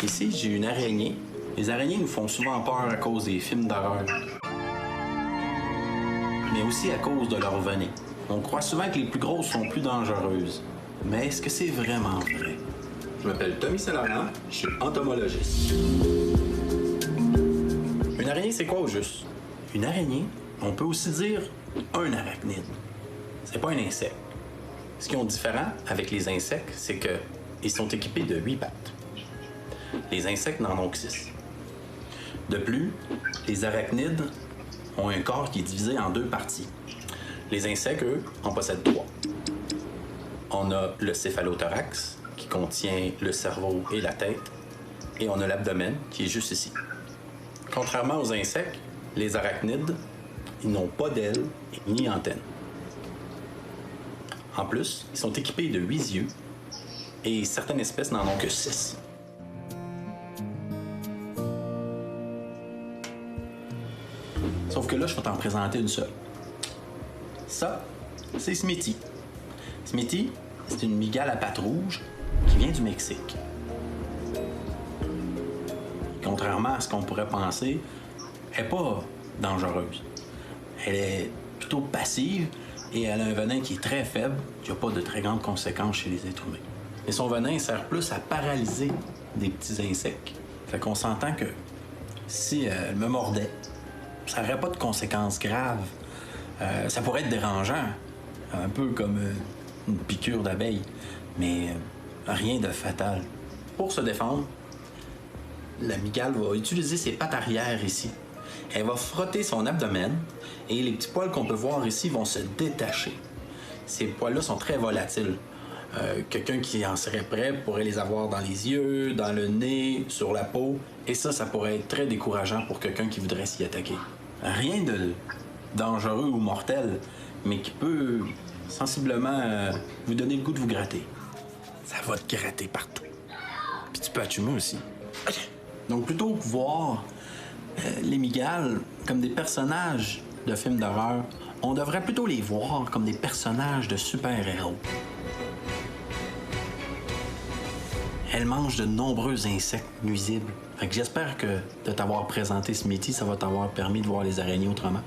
Ici, j'ai une araignée. Les araignées nous font souvent peur à cause des films d'horreur, mais aussi à cause de leur venin. On croit souvent que les plus grosses sont plus dangereuses. Mais est-ce que c'est vraiment vrai? Je m'appelle Tommy Saint-Laurent, je suis entomologiste. Une araignée, c'est quoi au juste? Une araignée, on peut aussi dire un arachnide. C'est pas un insecte. Ce qui est différent avec les insectes, c'est qu'ils sont équipés de 8 pattes. Les insectes n'en ont que 6. De plus, les arachnides ont un corps qui est divisé en 2 parties. Les insectes, eux, en possèdent 3. On a le céphalothorax, qui contient le cerveau et la tête, et on a l'abdomen, qui est juste ici. Contrairement aux insectes, les arachnides, ils n'ont pas d'ailes ni antennes. En plus, ils sont équipés de 8 yeux, et certaines espèces n'en ont que 6. Sauf que là, je vais t'en présenter une seule. Ça, c'est Smithy. Smithy, c'est une mygale à pattes rouges qui vient du Mexique. Contrairement à ce qu'on pourrait penser, elle n'est pas dangereuse. Elle est plutôt passive et elle a un venin qui est très faible, qui n'a pas de très grandes conséquences chez les êtres humains. Et son venin sert plus à paralyser des petits insectes. Fait qu'on s'entend que si elle me mordait, ça n'aurait pas de conséquences graves. Ça pourrait être dérangeant, un peu comme une piqûre d'abeille, mais rien de fatal. Pour se défendre, la mygale va utiliser ses pattes arrière ici. Elle va frotter son abdomen et les petits poils qu'on peut voir ici vont se détacher. Ces poils-là sont très volatiles. Quelqu'un qui en serait prêt pourrait les avoir dans les yeux, dans le nez, sur la peau, et ça pourrait être très décourageant pour quelqu'un qui voudrait s'y attaquer. Rien de dangereux ou mortel, mais qui peut sensiblement vous donner le goût de vous gratter. Ça va te gratter partout. Puis tu peux attumer aussi. Donc plutôt que voir les mygales comme des personnages de films d'horreur, on devrait plutôt les voir comme des personnages de super-héros. Elles mangent de nombreux insectes nuisibles. Fait que j'espère que de t'avoir présenté Smithy, ça va t'avoir permis de voir les araignées autrement.